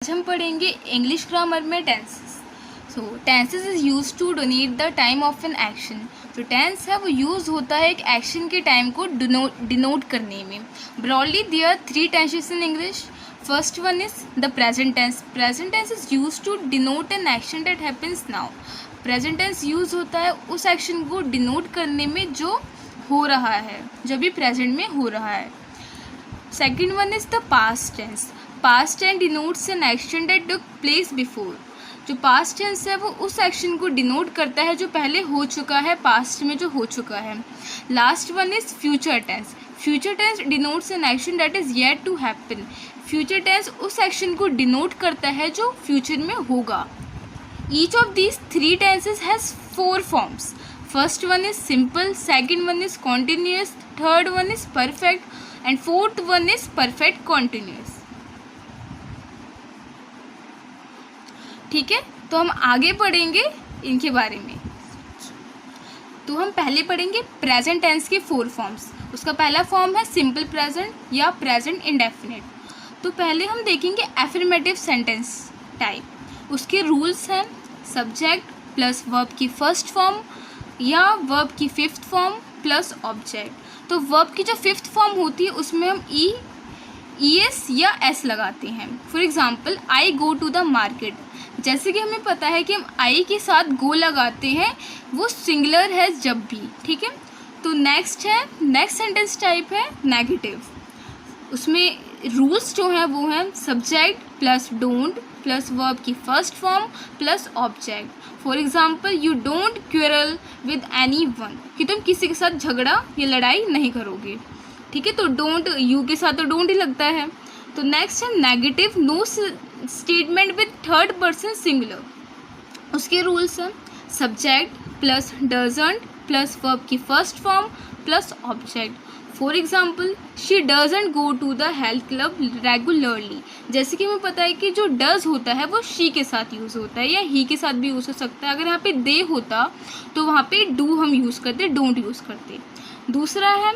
आज हम पढ़ेंगे इंग्लिश ग्रामर में tenses. So tenses is use to denote the time of an action. जो टेंस है वो यूज़ होता है एक एक्शन के टाइम को डिनोट करने में। Broadly there are 3 tenses in English. First one is the present tense. Present tense is use to denote an action that happens now. Present tense use होता है उस एक्शन को डिनोट करने में जो हो रहा है, जब भी प्रेजेंट में हो रहा है। Second one is the past tense. Past tense denotes an action that took place before. जो पास्ट टेंस है वो उस एक्शन को डिनोट करता है जो पहले हो चुका है, पास्ट में जो हो चुका है। Last one is future tense. Future tense denotes an action that is yet to happen. Future tense उस एक्शन को डिनोट करता है जो फ्यूचर में होगा। Each of these 3 tenses has 4 forms. First one is simple, second one is continuous, third one is perfect and fourth one is perfect continuous. ठीक है, तो हम आगे पढ़ेंगे इनके बारे में। तो हम पहले पढ़ेंगे प्रेजेंट टेंस के 4 फॉर्म्स। उसका पहला फॉर्म है सिंपल प्रेजेंट या प्रेजेंट इंडेफिनिट। तो पहले हम देखेंगे एफर्मेटिव सेंटेंस टाइप। उसके रूल्स हैं सब्जेक्ट प्लस वर्ब की फर्स्ट फॉर्म या वर्ब की 5th फॉर्म प्लस ऑब्जेक्ट। तो वर्ब की जो 5th फॉर्म होती है उसमें हम ES या S लगाते हैं। For example I go to the market. जैसे कि हमें पता है कि हम आई के साथ गो लगाते हैं, वो सिंगुलर है जब भी। ठीक है, तो नेक्स्ट सेंटेंस टाइप है नेगेटिव। उसमें रूल्स जो हैं वो हैं subject plus don't plus verb की first form plus object. For example you don't quarrel with anyone, कि तुम किसी के साथ झगड़ा या लड़ाई नहीं करोगे। ठीक है, तो डोंट यू के साथ तो डोंट ही लगता है। तो नेक्स्ट है negative no statement with third person singular. उसके रूल्स हैं subject plus doesn't plus verb की first form plus object. For example she doesn't go to the health club regularly. जैसे कि हमें पता है कि जो डज होता है वो शी के साथ यूज़ होता है या ही के साथ भी यूज़ हो सकता है। अगर यहाँ पे दे होता तो वहाँ पे डू हम यूज़ करते, डोंट यूज़ करते। दूसरा है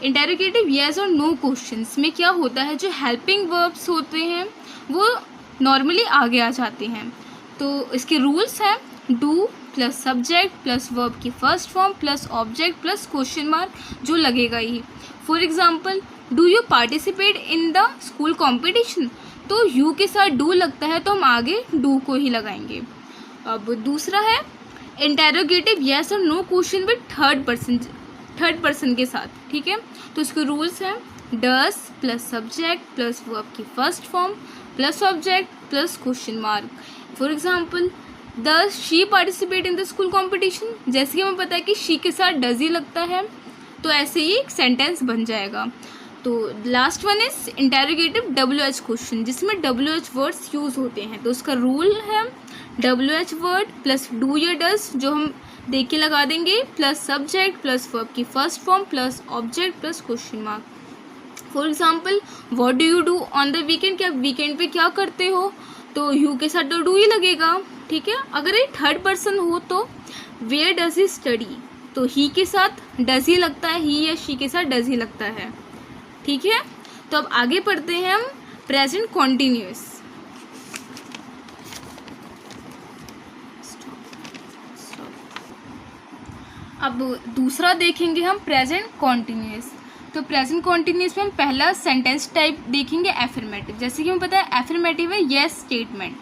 इंटेरोगेटिव येस और नो क्वेश्चंस में क्या होता है, जो हेल्पिंग वर्ब्स होते हैं वो नॉर्मली आगे आ जाते हैं। तो इसके रूल्स हैं do plus subject plus verb की first form plus object plus question mark, जो लगेगा ही। For example do you participate in the school competition. तो यू के साथ डू लगता है तो हम आगे डू को ही लगाएंगे। अब दूसरा है इंटेरोगेटिव येस और no question with third person के साथ। ठीक है, तो इसके रूल्स हैं does plus subject plus verb की first form plus object plus question mark. For example does she participate in the school competition. जैसे कि हमें पता है कि शी के साथ डज ही लगता है, तो ऐसे ही एक सेंटेंस बन जाएगा। तो last one is interrogative WH question, जिसमें WH वर्ड्स यूज़ होते हैं। तो उसका रूल है WH वर्ड प्लस डू या डस, जो हम देख के लगा देंगे, प्लस सब्जेक्ट प्लस वर्ब की first form plus object plus question mark. For example what do you do on the weekend. क्या वीकेंड पे क्या करते हो, तो यू के साथ तो डू ही लगेगा। ठीक है, अगर ये थर्ड पर्सन हो तो वेयर डज ही स्टडी, तो ही के साथ डज ही लगता है, ही या शी के साथ डज ही लगता है। ठीक है, तो अब आगे पढ़ते हैं हम प्रेजेंट कॉन्टिन्यूस। अब दूसरा देखेंगे हम प्रेजेंट कॉन्टिन्यूस। तो प्रेजेंट कॉन्टिन्यूस में हम पहला सेंटेंस टाइप देखेंगे एफर्मेटिव। जैसे कि हमें पता है एफर्मेटिव है येस स्टेटमेंट।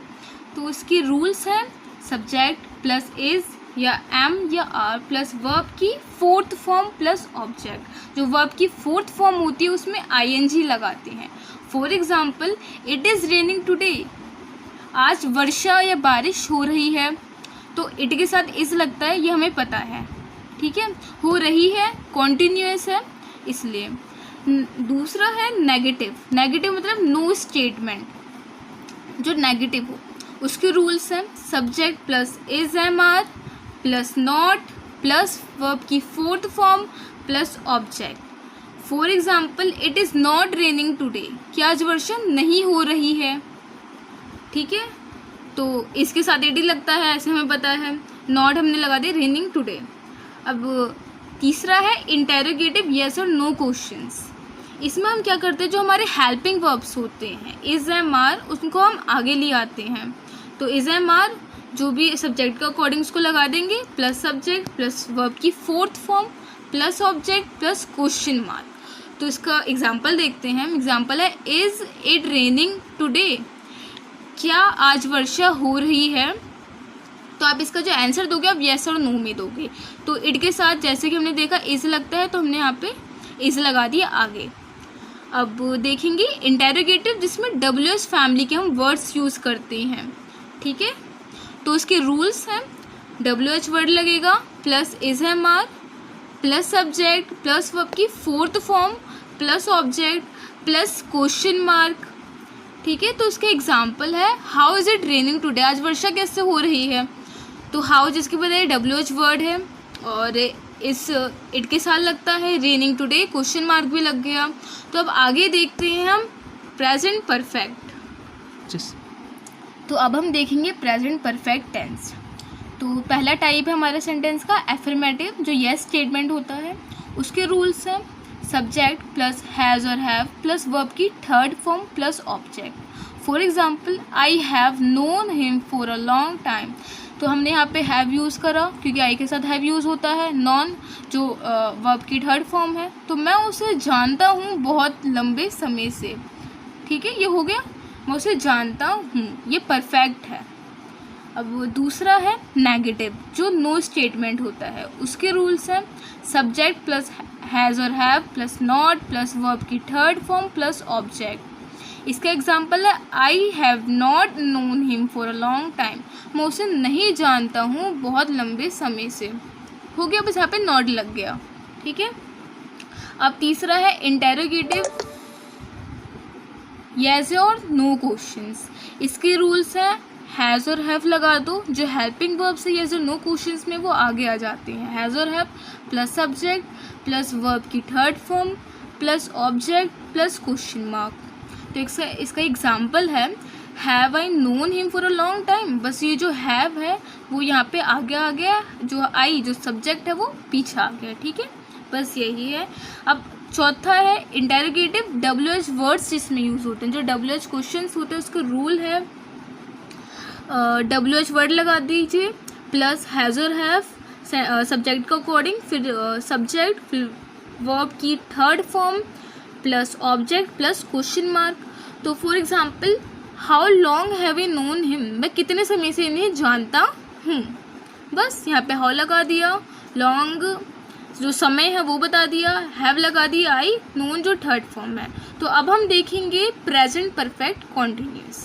तो उसकी रूल्स हैं सब्जेक्ट प्लस इज या एम या आर प्लस वर्ब की 4th फॉर्म प्लस ऑब्जेक्ट। जो वर्ब की 4th फॉर्म होती है उसमें ING लगाते हैं। For example it is raining today. आज वर्षा या बारिश हो रही है, तो इट के साथ इज लगता है, ये हमें पता है। ठीक है, हो रही है कॉन्टिन्यूस है इसलिए। दूसरा है नेगेटिव मतलब नो स्टेटमेंट, जो नेगेटिव हो। उसके रूल्स हैं subject plus is am are plus not plus verb की 4th form plus object. For example it is not raining today, कि आज वर्षा नहीं हो रही है। ठीक है, तो इसके साथ इट ही लगता है, ऐसे हमें पता है। नॉट हमने लगा दिया रेनिंग टुडे। अब तीसरा है इंटेरोगेटिव येस और नो क्वेश्चंस। इसमें हम क्या करते हैं, जो हमारे हेल्पिंग वर्ब्स होते हैं इज एम आर, उसको हम आगे ले आते हैं। तो इज एम आर जो भी सब्जेक्ट के अकॉर्डिंग उसको लगा देंगे, प्लस सब्जेक्ट प्लस वर्ब की fourth form plus object plus question mark. तो इसका एग्जाम्पल देखते हैं। एग्जाम्पल है इज इट रेनिंग टुडे, क्या आज वर्षा हो रही है। तो आप इसका जो आंसर दोगे आप येस और नो में दोगे। तो इट के साथ जैसे कि हमने देखा इज लगता है तो हमने यहाँ पे इज लगा दिया आगे। अब देखेंगे इंटेरोगेटिव जिसमें WH फैमिली के हम वर्ड्स यूज़ करते हैं, ठीक है। तो उसके रूल्स हैं, WH वर्ड लगेगा plus is am are plus subject plus verb की fourth form plus object plus question mark, ठीक है। तो उसका एग्जाम्पल है how is it raining today, आज वर्षा कैसे हो रही है। तो हाउ जिसके बजाय WH वर्ड है और इस इट के साथ लगता है रेनिंग टुडे, क्वेश्चन मार्क भी लग गया। तो अब आगे देखते हैं हम प्रेजेंट परफेक्ट। तो अब हम देखेंगे प्रेजेंट परफेक्ट टेंस। तो पहला टाइप है हमारे सेंटेंस का एफर्मेटिव, जो यस स्टेटमेंट होता है। उसके रूल्स हैं सब्जेक्ट प्लस हैज़ और हैव प्लस वर्ब की third form plus object. For example I have known him for a long time. तो हमने यहाँ पे हैव यूज़ करा क्योंकि आई के साथ हैव यूज़ होता है। नॉन जो वर्ब की थर्ड फॉर्म है, तो मैं उसे जानता हूँ बहुत लंबे समय से, ठीक है। ये हो गया, मैं उसे जानता हूँ, ये परफेक्ट है। अब दूसरा है नेगेटिव, जो नो स्टेटमेंट होता है। उसके रूल्स हैं सब्जेक्ट प्लस हैज़ और have plus not plus verb की थर्ड फॉर्म प्लस ऑब्जेक्ट। इसका एग्जाम्पल है I have not known him for a long time, मैं उसे नहीं जानता हूँ बहुत लंबे समय से। हो गया, बस यहाँ पे नॉट लग गया, ठीक है। अब तीसरा है इंटेरोगेटिव येस और नो क्वेश्चंस। इसके रूल्स हैं हैज़ और हैव लगा दो, जो हेल्पिंग वर्ब से येस और नो क्वेश्चंस में वो आगे आ जाते हैं। हैज़ और have plus subject plus verb की third form plus object plus question mark. तो इसका एग्जाम्पल है have I known him for a long time. बस ये जो हैव है वो यहाँ पे आगे आ गया, जो आई जो सब्जेक्ट है वो पीछे आ गया, ठीक है। बस यही है। अब चौथा है इंटेरोगेटिव WH वर्ड्स जिसमें यूज़ होते हैं, जो WH क्वेश्चंस होते हैं। उसका रूल है WH वर्ड लगा दीजिए प्लस हैज़ और हैव सब्जेक्ट का अकॉर्डिंग, फिर सब्जेक्ट फिर वर्ब की third form plus object plus question mark. तो for example how long have you known him, मैं कितने समय से इन्हें जानता हूँ। बस यहाँ पे हाउ लगा दिया, लॉन्ग जो समय है वो बता दिया, हैव लगा दिया आई, नोन जो थर्ड फॉर्म है। तो अब हम देखेंगे प्रेजेंट परफेक्ट कॉन्टिन्यूस।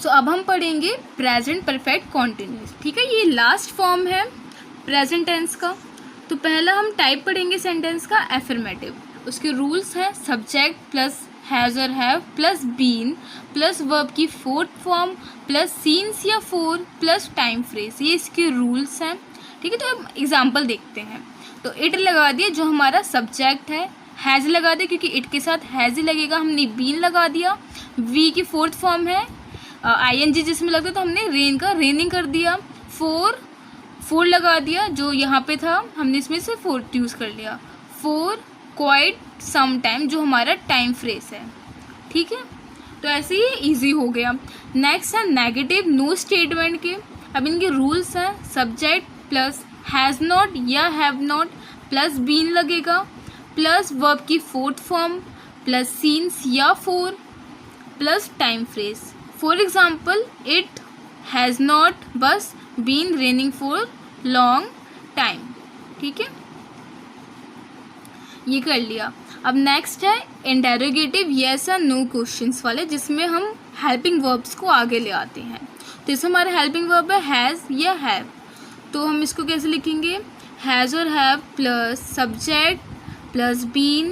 सो अब हम पढ़ेंगे प्रेजेंट परफेक्ट कॉन्टिन्यूस, ठीक है। ये लास्ट फॉर्म है प्रेजेंट टेंस का। तो पहला हम टाइप पढ़ेंगे सेंटेंस का एफर्मेटिव। उसके रूल्स हैं सब्जेक्ट प्लस हैज़ और have plus been plus verb की फोर्थ फॉर्म प्लस सीन्स या फोर प्लस टाइम फ्रेज, ये इसके रूल्स हैं, ठीक है। तो अब एग्जाम्पल देखते हैं। तो इट लगा दिया जो हमारा सब्जेक्ट है, हैज़ लगा दिया क्योंकि इट के साथ हैज़ ही लगेगा, हमने बीन लगा दिया, वी की फोर्थ फॉर्म है ING जिसमें लगता है तो हमने रेन का रेनिंग कर दिया, फोर लगा दिया जो यहाँ पे था हमने इसमें से फोर्थ यूज़ कर लिया, फोर क्वाइट सम टाइम जो हमारा टाइम फ्रेज है, ठीक है। तो ऐसे ही ईजी हो गया। नेक्स्ट है नेगेटिव नो स्टेटमेंट के। अब इनके रूल्स हैं सब्जेक्ट प्लस हैज़ नॉट या हैव नॉट प्लस बीन लगेगा प्लस वर्ब की फोर्थ फॉर्म प्लस सीन्स या for plus time phrase. For example it has not बस been raining for long time, ठीक है। ये कर लिया। अब नेक्स्ट है इंटेरोगेटिव येस और नो क्वेश्चंस वाले, जिसमें हम हेल्पिंग वर्ब्स को आगे ले आते हैं। तो इसमें हमारा हेल्पिंग वर्ब है हैज़ या हैव। तो हम इसको कैसे लिखेंगे, हैज़ और have plus subject plus been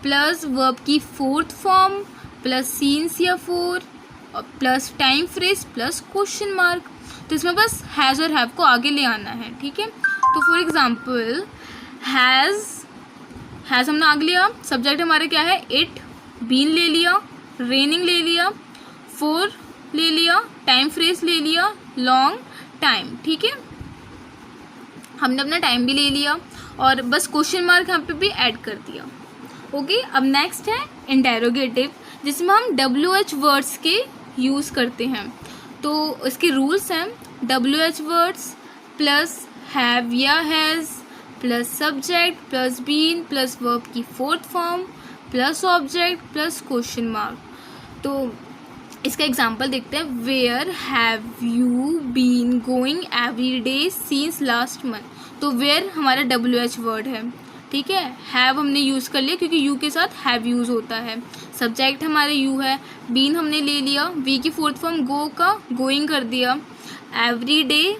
plus verb की फोर्थ फॉर्म प्लस सीन्स या फोर और plus time phrase plus question mark. तो इसमें बस हैज़ और हैव को आगे ले आना है, ठीक है। तो फॉर एग्जाम्पल हैज़ हमने आगे लिया, सब्जेक्ट हमारे क्या है इट, बीन ले लिया, रेनिंग ले लिया, फोर ले लिया, टाइम फ्रेज ले लिया, लॉन्ग टाइम, ठीक है। हमने अपना टाइम भी ले लिया और बस क्वेश्चन मार्क यहाँ पे भी ऐड कर दिया। ओके, अब नेक्स्ट है इंटेरोगेटिव, जिसमें हम WH वर्ड्स के यूज़ करते हैं। तो इसके रूल्स हैं WH वर्ड्स प्लस हैव या has plus subject plus been plus verb की fourth form plus object plus question mark. तो इसका एग्जांपल देखते हैं। Where have you been going every day since last month. तो वेयर हमारा WH word है, ठीक है। हैव हमने यूज़ कर लिया क्योंकि यू के साथ हैव यूज़ होता है। सब्जेक्ट हमारा यू है। बीन हमने ले लिया, वी की फोर्थ फॉर्म गो का गोइंग कर दिया। Every day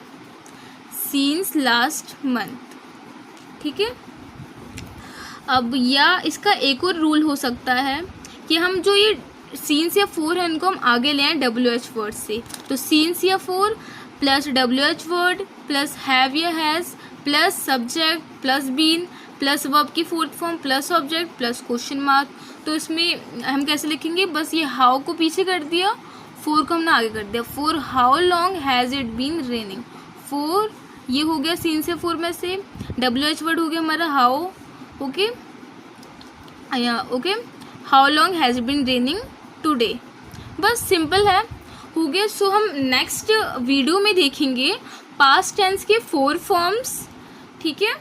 since last month, ठीक है। अब या इसका एक और रूल हो सकता है कि हम जो ये सीन्स या फोर है इनको हम आगे ले आए WH वर्ड से। तो सीन्स या for plus WH word plus have या has plus subject plus been plus verb की fourth form plus object plus question mark. तो इसमें हम कैसे लिखेंगे, बस ये हाउ को पीछे कर दिया, फोर को हमने आगे कर दिया। For how long has it been raining. For ये हो गया सीन्स या फोर में से। WH वर्ड हो गया हमारा how. Okay okay, how long has it been raining today. बस सिंपल है, हो गया। सो हम नेक्स्ट वीडियो में देखेंगे पास्ट टेंस के 4 फॉर्म्स, ठीक है।